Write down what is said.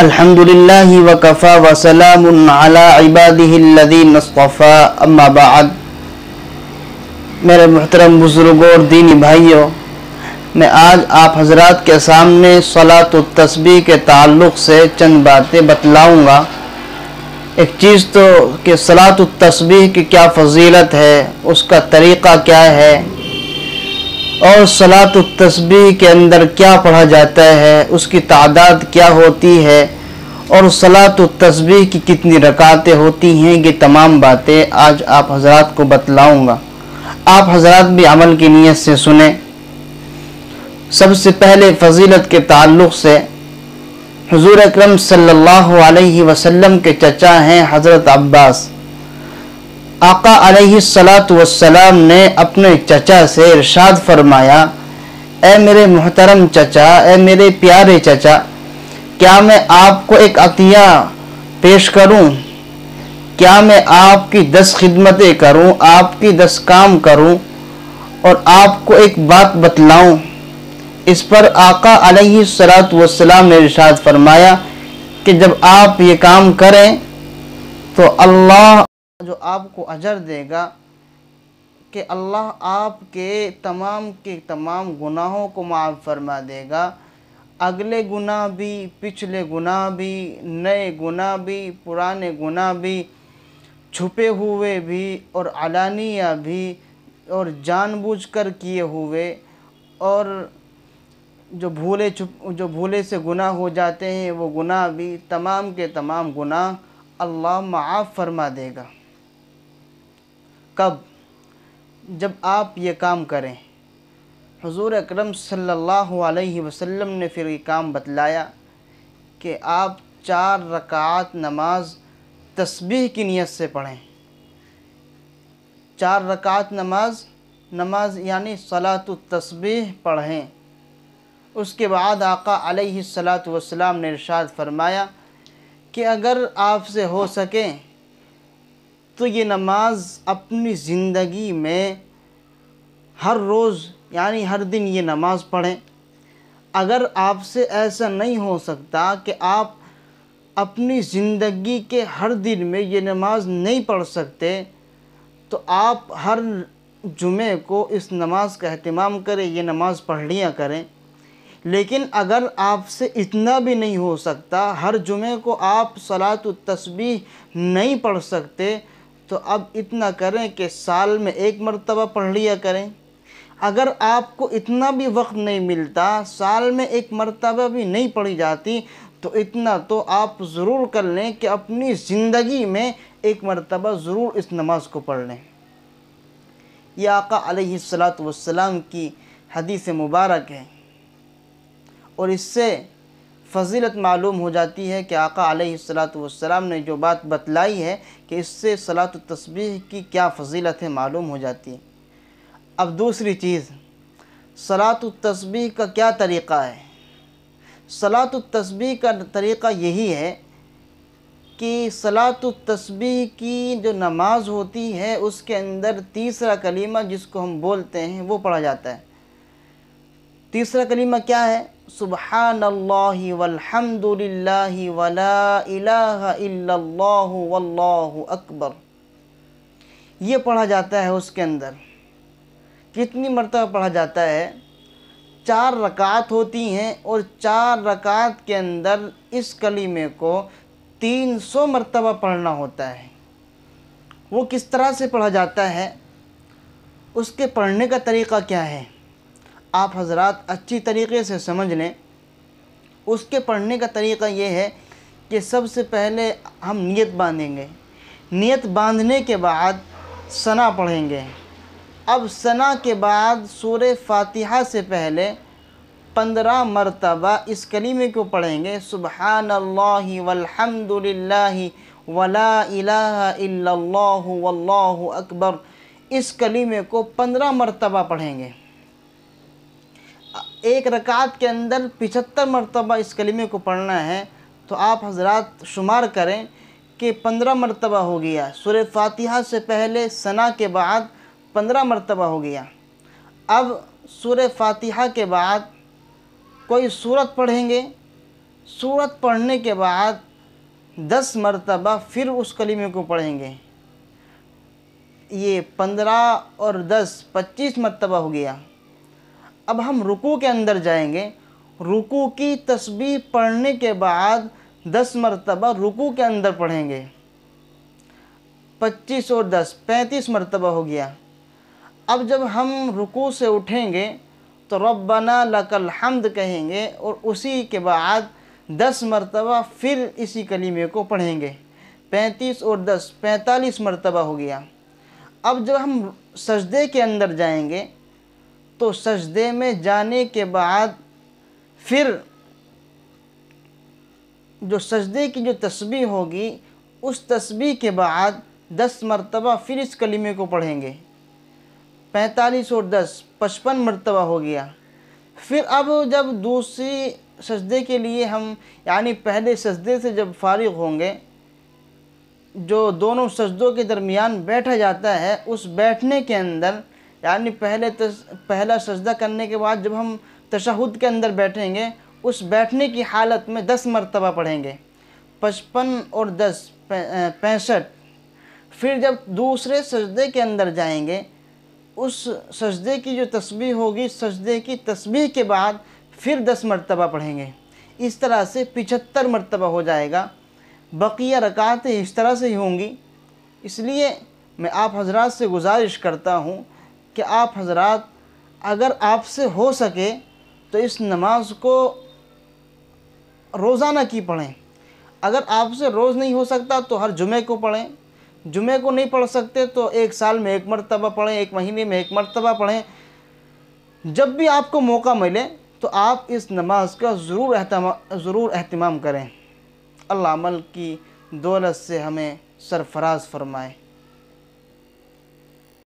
الحمدللہ وکفا وسلام علی عبادہ الذین اصطفی اما بعد۔ میرے محترم بزرگوں اور دینی بھائیوں، میں آج آپ حضرات کے سامنے صلاۃ التسبیح کے تعلق سے چند باتیں بتلاؤں گا۔ ایک چیز تو کہ صلاۃ التسبیح کی کیا فضیلت ہے، اس کا طریقہ کیا ہے، اور صلاۃ التسبیح کے اندر کیا پڑھا جاتا ہے، اس کی تعداد کیا ہوتی ہے، اور صلاۃ التسبیح کی کتنی رکعتیں ہوتی ہیں، یہ تمام باتیں آج آپ حضرات کو بتلاؤں گا۔ آپ حضرات بھی عمل کی نیت سے سنیں۔ سب سے پہلے فضیلت کے تعلق سے حضور اکرم صلی اللہ علیہ وسلم کے چچا ہیں حضرت عباس۔ آقا علیہ السلام نے اپنے چچا سے ارشاد فرمایا، اے میرے محترم چچا، اے میرے پیارے چچا، کیا میں آپ کو ایک عطیہ پیش کروں؟ کیا میں آپ کی 10 خدمتیں کروں، آپ کی 10 کام کروں اور آپ کو ایک بات بتلاؤں؟ اس پر آقا علیہ السلام نے ارشاد فرمایا کہ جب آپ یہ کام کریں تو اللہ جو آپ کو اجر دے گا کہ اللہ آپ کے تمام گناہوں کو معاف فرما دے گا، اگلے گناہ بھی، پچھلے گناہ بھی، نئے گناہ بھی، پرانے گناہ بھی، چھپے ہوئے بھی اور علانیہ بھی، اور جان بوجھ کر کیے ہوئے، اور جو بھولے سے گناہ ہو جاتے ہیں وہ گناہ بھی، تمام کے تمام گناہ اللہ معاف فرما دے گا۔ کب؟ جب آپ یہ کام کریں۔ حضور اکرم صلی اللہ علیہ وسلم نے پھر یہ کام بتلایا کہ آپ 4 رکعات نماز تسبیح کی نیت سے پڑھیں۔ 4 رکعات نماز یعنی صلاۃ التسبیح پڑھیں۔ اس کے بعد آقا علیہ السلام نے ارشاد فرمایا کہ اگر آپ سے ہو سکے تو یہ نماز اپنی زندگی میں ہر روز یعنی ہر دن یہ نماز پڑھیں۔ اگر آپ سے ایسا نہیں ہو سکتا کہ آپ اپنی زندگی کے ہر دن میں یہ نماز نہیں پڑھ سکتے تو آپ ہر جمعے کو اس نماز کا اہتمام کریں، یہ نماز پڑھ لیا کریں۔ لیکن اگر آپ سے اتنا بھی نہیں ہو سکتا، ہر جمعے کو آپ صلاۃ التسبیح نہیں پڑھ سکتے، تو اب اتنا کریں کہ سال میں 1 مرتبہ پڑھ لیا کریں۔ اگر آپ کو اتنا بھی وقت نہیں ملتا، سال میں 1 مرتبہ بھی نہیں پڑھی جاتی، تو اتنا تو آپ ضرور کر لیں کہ اپنی زندگی میں 1 مرتبہ ضرور اس نماز کو پڑھ لیں۔ یہ آقا علیہ السلام کی حدیث مبارک ہے، اور اس سے فضیلت معلوم ہو جاتی ہے کہ آقا علیہ السلام نے جو بات بتلائی ہے کہ اس سے صلاۃ التسبیح کی کیا فضیلت ہے معلوم ہو جاتی ہے۔ اب دوسری چیز، صلاۃ التسبیح کا کیا طریقہ ہے؟ صلاۃ التسبیح کا طریقہ یہی ہے کہ صلاۃ التسبیح کی جو نماز ہوتی ہے اس کے اندر تیسرا کلمہ جس کو ہم بولتے ہیں وہ پڑھا جاتا ہے۔ تیسرا کلمہ کیا ہے؟ سبحان اللہ والحمد للہ ولا الہ الا اللہ واللہ اکبر۔ یہ پڑھا جاتا ہے۔ اس کے اندر کتنی مرتبہ پڑھا جاتا ہے؟ 4 رکعات ہوتی ہیں، اور 4 رکعات کے اندر اس کلمے کو 300 مرتبہ پڑھنا ہوتا ہے۔ وہ کس طرح سے پڑھا جاتا ہے؟ اس کے پڑھنے کا طریقہ کیا ہے؟ آپ حضرات اچھی طریقے سے سمجھ لیں۔ اس کے پڑھنے کا طریقہ یہ ہے کہ سب سے پہلے ہم نیت باندھیں گے۔ نیت باندھنے کے بعد ثنا پڑھیں گے۔ اب ثنا کے بعد سورہ فاتحہ سے پہلے 15 مرتبہ اس کلمے کو پڑھیں گے، سبحان اللہ والحمد للہ ولا الہ الا اللہ واللہ اکبر۔ اس کلمے کو 15 مرتبہ پڑھیں گے۔ 1 رکعت کے اندر 75 مرتبہ اس کلمے کو پڑھنا ہے، تو آپ حضرات شمار کریں کہ 15 مرتبہ ہو گیا۔ سورہ فاتحہ سے پہلے ثنا کے بعد 15 مرتبہ ہو گیا۔ اب سورہ فاتحہ کے بعد کوئی سورت پڑھیں گے۔ سورت پڑھنے کے بعد 10 مرتبہ پھر اس کلمے کو پڑھیں گے۔ یہ 15 اور 10 25 مرتبہ ہو گیا۔ اب ہم رکوع کے اندر جائیں گے، رکوع کی تسبیح پڑھنے کے بعد 10 مرتبہ رکوع کے اندر پڑھیں گے۔ 25 اور 10 35 مرتبہ ہو گیا۔ اب جب ہم رکوع سے اٹھیں گے تو ربنا لک الحمد کہیں گے، اور اسی کے بعد 10 مرتبہ پھر اسی کلمے کو پڑھیں گے۔ 35 اور 10 45 مرتبہ ہو گیا۔ اب جب ہم سجدے کے اندر جائیں گے تو سجدے میں جانے کے بعد پھر جو سجدے کی جو تسبیح ہوگی، اس تسبیح کے بعد 10 مرتبہ پھر اس کلمے کو پڑھیں گے۔ 45 اور 10 55 مرتبہ ہو گیا۔ پھر اب جب دوسری سجدے کے لیے ہم یعنی پہلے سجدے سے جب فارغ ہوں گے، جو دونوں سجدوں کے درمیان بیٹھا جاتا ہے، اس بیٹھنے کے اندر یعنی پہلا سجدہ کرنے کے بعد جب ہم تشہد کے اندر بیٹھیں گے، اس بیٹھنے کی حالت میں 10 مرتبہ پڑھیں گے۔ 55 اور 10 65۔ پھر جب دوسرے سجدے کے اندر جائیں گے، اس سجدے کی جو تسبیح ہوگی، سجدے کی تسبیح کے بعد پھر 10 مرتبہ پڑھیں گے۔ اس طرح سے 75 مرتبہ ہو جائے گا۔ بقیہ رکعتیں اس طرح سے ہی ہوں گی۔ اس لیے میں آپ حضرات سے گزارش کرتا ہوں کہ آپ حضرات اگر آپ سے ہو سکے تو اس نماز کو روزانہ کی پڑھیں۔ اگر آپ سے روز نہیں ہو سکتا تو ہر جمعے کو پڑھیں۔ جمعے کو نہیں پڑھ سکتے تو ایک سال میں 1 مرتبہ پڑھیں، ایک مہینے میں 1 مرتبہ پڑھیں۔ جب بھی آپ کو موقع ملے تو آپ اس نماز کا ضرور اہتمام کریں۔ اللہ عمل کی دولت سے ہمیں سرفراز فرمائے۔